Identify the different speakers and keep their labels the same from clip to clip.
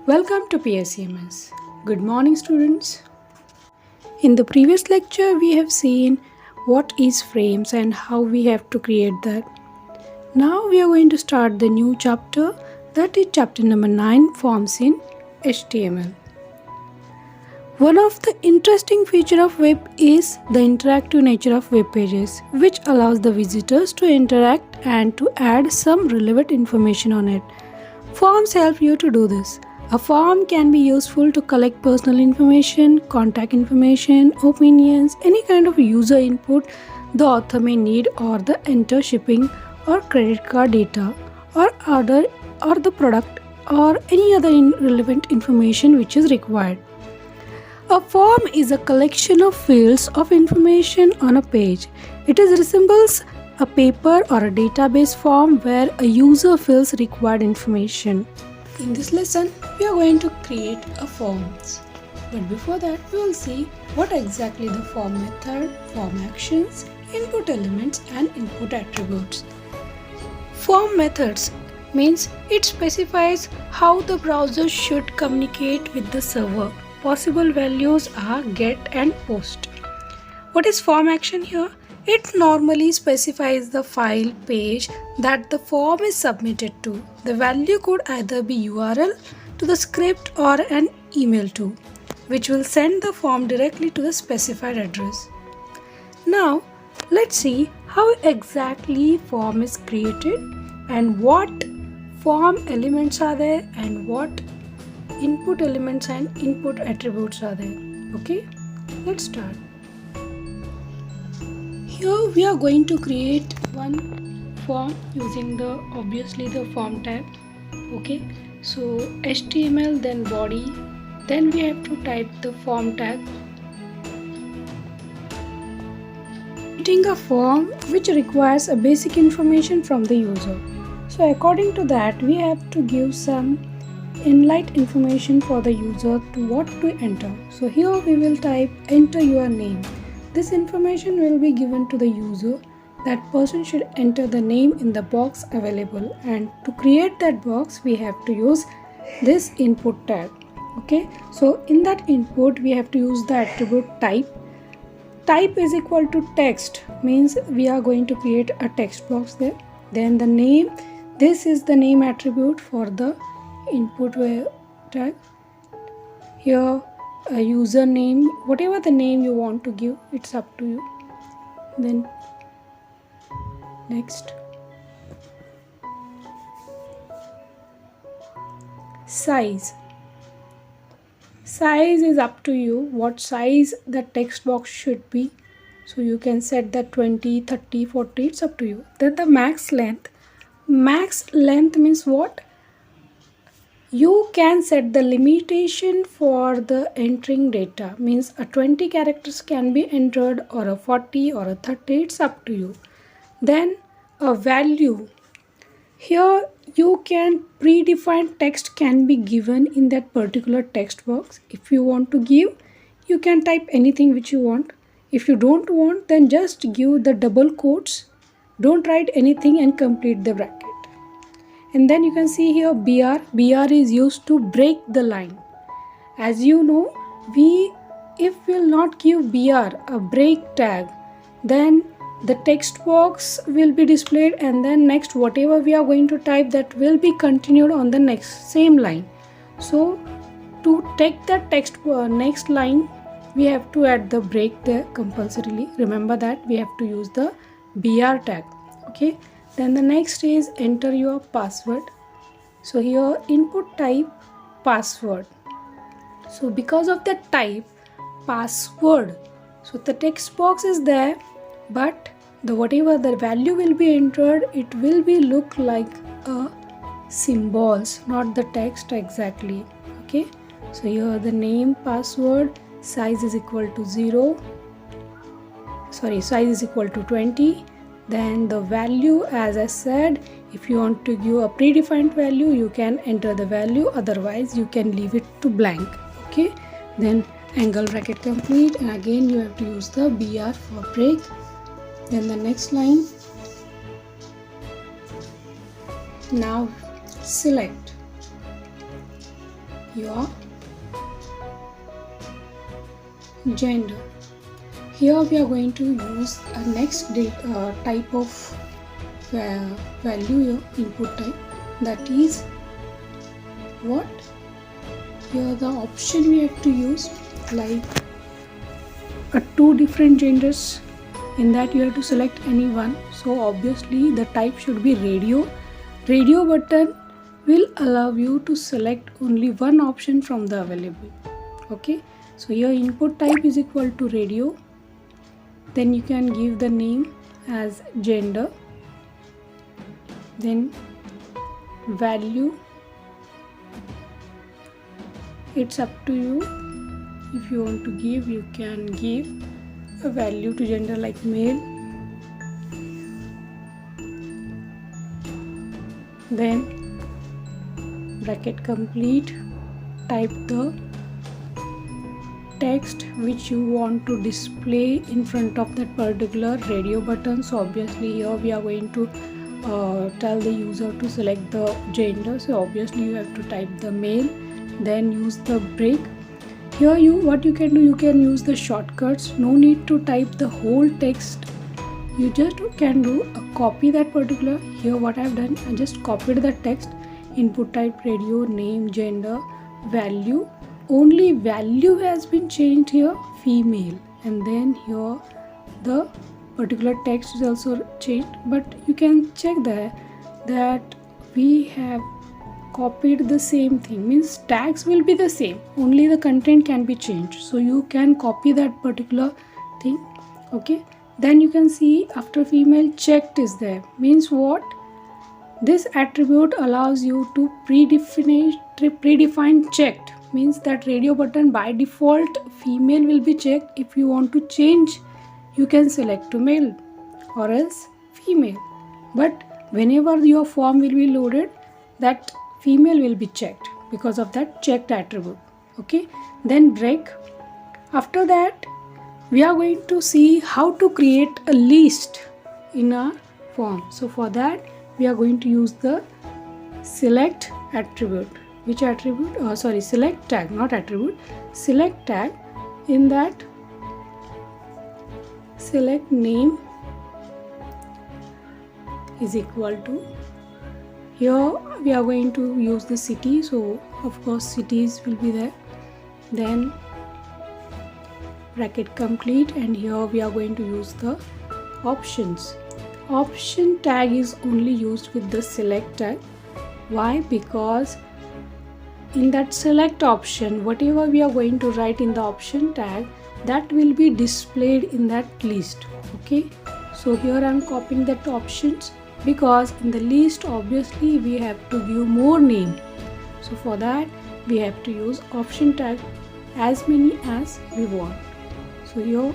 Speaker 1: Welcome to PSCMS. Good morning, students. In the previous lecture, we have seen what is frames and how we have to create that. Now we are going to start the new chapter, that is chapter number 9, Forms in HTML. One of the interesting features of web is the interactive nature of web pages, which allows the visitors to interact and to add some relevant information on it. Forms help you to do this. A form can be useful to collect personal information, contact information, opinions, any kind of user input the author may need, or the enter shipping or credit card data or order or the product or any other relevant information which is required. A form is a collection of fields of information on a page. It resembles a paper or a database form where a user fills required information. In this lesson, we are going to create a forms. But before that, we will see what exactly the form method, form actions, input elements and input attributes. Form methods means it specifies how the browser should communicate with the server. Possible values are get and post. What is form action here? It normally specifies the file page that the form is submitted to. The value could either be URL to the script or an email to, which will send the form directly to the specified address. Now, let's see how exactly form is created and what form elements are there and what input elements and input attributes are there. Okay, let's start. Here we are going to create one form using obviously the form tag. Okay, so HTML, then body, then we have to type the form tag. Creating a form which requires a basic information from the user. So according to that, we have to give some inline information for the user to what to enter. So here we will type enter your name. This information will be given to the user. That person should enter the name in the box available, and to create that box we have to use this input tag. Okay, so in that input we have to use the attribute type. Type is equal to text, means we are going to create a text box there. Then the name, this is the name attribute for the input tag. Here a username, whatever the name you want to give, it's up to you. Then next, size is up to you, what size the text box should be. So you can set that 20, 30, 40, it's up to you. Then the max length means what? You can set the limitation for the entering data, means a 20 characters can be entered or a 40 or a 30, it's up to you. Then a value, here you can predefine text can be given in that particular text box. If you want to give, you can type anything which you want. If you don't want, then just give the double quotes, don't write anything and complete the bracket. And then you can see here BR is used to break the line. As you know, if we will not give BR a break tag, then the text box will be displayed, and then next whatever we are going to type, that will be continued on the next same line. So to take the text next line, we have to add the break there compulsorily. Remember that we have to use the BR tag. Okay. Then the next is enter your password. So here input type password. So because of the type password, so the text box is there, but whatever the value will be entered, it will be look like a symbols, not the text exactly. Okay. So here the name, password, size is equal to 20. Then the value, as I said, if you want to give a predefined value, you can enter the value, otherwise you can leave it to blank. Okay, then angle bracket complete, and again you have to use the BR for break. Then the next line, now select. your gender. Here we are going to use a next type of value, your input type, that is what? Here the option we have to use, like two different genders. In that you have to select any one. So obviously the type should be radio. Radio button will allow you to select only one option from the available. Okay, so your input type is equal to radio. Then you can give the name as gender. Then value, it's up to you. If you want to give, you can give a value to gender like male. Then bracket complete, type the text which you want to display in front of that particular radio button. So obviously here we are going to tell the user to select the gender, so obviously you have to type the male. Then use the break. Here what you can do, you can use the shortcuts. No need to type the whole text. You just can do a copy that particular. Here what I have done, I just copied the text, input type radio, name, gender, value. Only value has been changed here, female, and then here the particular text is also changed. But you can check there that we have copied the same thing, means tags will be the same, only the content can be changed. So you can copy that particular thing. Okay, then you can see after female checked is there, means what? This attribute allows you to predefine checked, means that radio button by default female will be checked. If you want to change, you can select to male or else female, but whenever your form will be loaded, that female will be checked because of that checked attribute. Okay, then break. After that we are going to see how to create a list in our form. So for that we are going to use the select attribute. Which attribute? Select tag, not attribute, select tag. In that select name is equal to, here we are going to use the city, so of course cities will be there. Then bracket complete, and here we are going to use the options. Option tag is only used with the select tag. Why? Because in that select option, whatever we are going to write in the option tag, that will be displayed in that list. Okay, so here I am copying that options, because in the list obviously we have to give more name. So for that we have to use option tag as many as we want. So here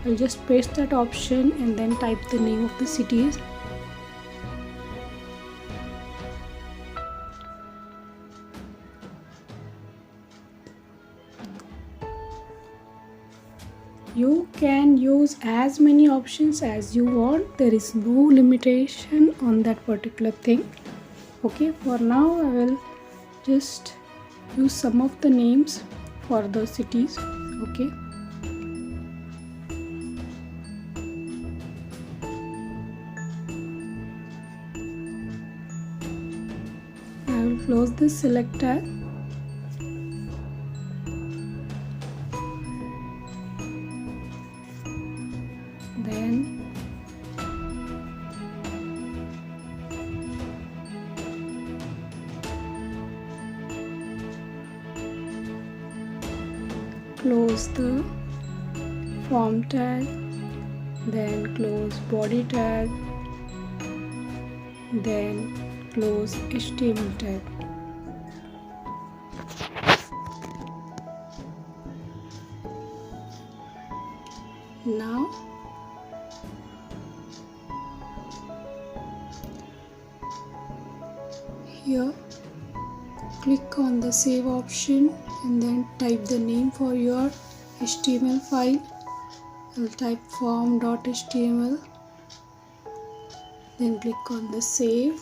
Speaker 1: I'll just paste that option and then type the name of the cities. You can use as many options as you want. There is no limitation on that particular thing. Okay, for now I will just use some of the names for the cities. Okay, I will close this select tag. Then close the form tag, then close body tag, then close HTML tag. Now here click on the save option and then type the name for your HTML file. I'll type form.html, then click on the save.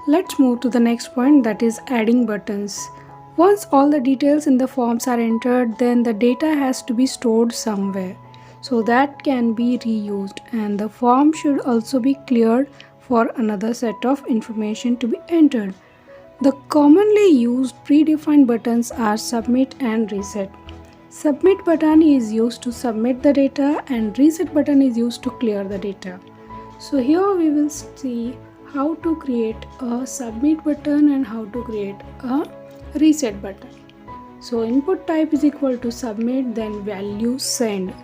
Speaker 1: Let's move to the next point, that is adding buttons. Once all the details in the forms are entered, then the data has to be stored somewhere. So that can be reused, and the form should also be cleared for another set of information to be entered. The commonly used predefined buttons are submit and reset. Submit button is used to submit the data and reset button is used to clear the data. So here we will see how to create a submit button and how to create a reset button. So input type is equal to submit, then value send.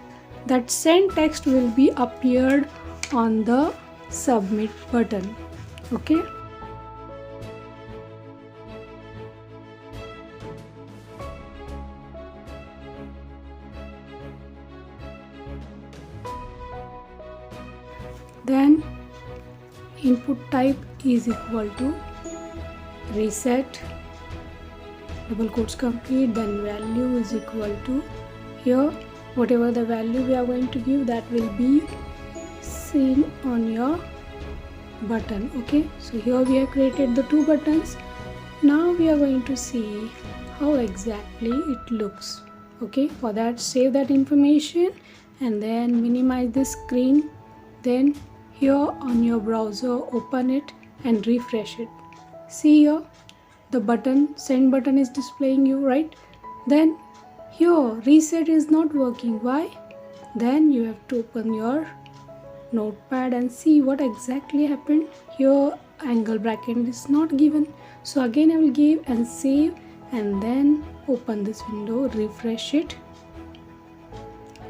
Speaker 1: That send text will be appeared on the submit button. Okay. Then input type is equal to reset, double quotes complete, then value is equal to, here whatever the value we are going to give, that will be seen on your button. Okay, so here we have created the two buttons. Now we are going to see how exactly it looks. Okay, for that save that information and then minimize the screen. Then here on your browser, open it and refresh it. See here, the button, send button is displaying you, right? Then here reset is not working. Why? Then you have to open your notepad and see what exactly happened. Here angle bracket is not given. So again I will give and save and then open this window, refresh it.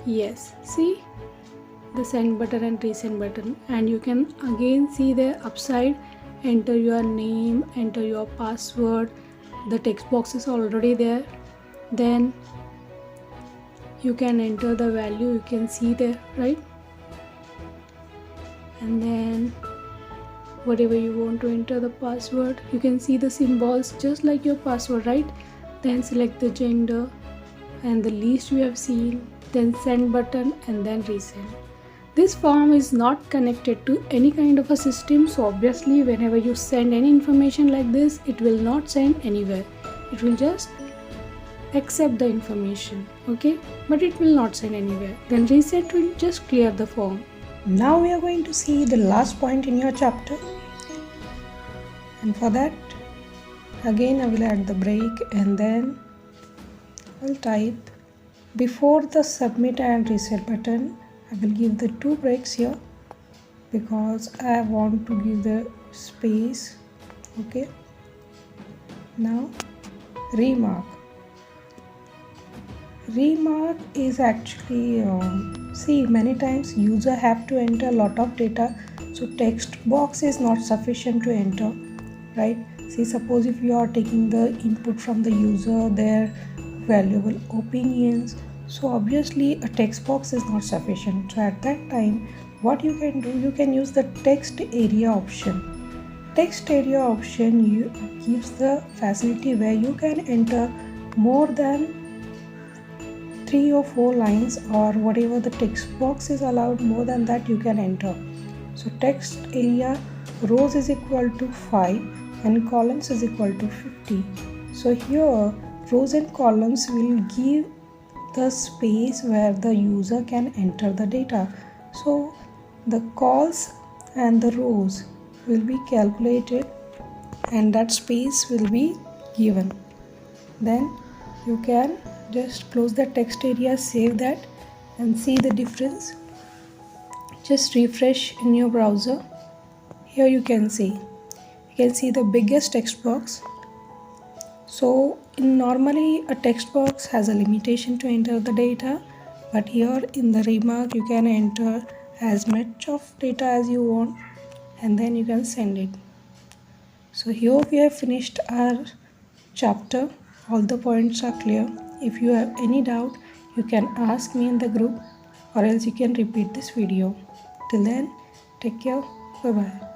Speaker 1: Yes, see the send button and resend button, and you can again see the upside, enter your name, enter your password, the text box is already there. Then you can enter the value, you can see there, right? And then whatever you want to enter the password, you can see the symbols just like your password, right? Then select the gender and the list we have seen, then send button and then resend. This form is not connected to any kind of a system, so obviously whenever you send any information like this, it will not send anywhere. It will just accept the information, okay, but it will not send anywhere. Then reset will just clear the form.
Speaker 2: Now we are going to see the last point in your chapter, and for that again I will add the break and then I'll type before the submit and reset button. I will give the two breaks here because I want to give the space. Okay, now remark is actually see, many times user have to enter a lot of data, so text box is not sufficient to enter, right? See, suppose if you are taking the input from the user, their valuable opinions, so obviously a text box is not sufficient. So at that time what you can do, you can use the text area option. Text area option gives the facility where you can enter more than 3 or 4 lines, or whatever the text box is allowed, more than that you can enter. So text area, rows is equal to 5 and columns is equal to 50. So here rows and columns will give the space where the user can enter the data. So the calls and the rows will be calculated and that space will be given. Then you can just close the text area, save that and see the difference. Just refresh in your browser. Here you can see the biggest text box. So normally a text box has a limitation to enter the data, but here in the remark you can enter as much of data as you want and then you can send it. So here we have finished our chapter. All the points are clear. If you have any doubt, you can ask me in the group or else you can repeat this video. Till then, take care. Bye bye.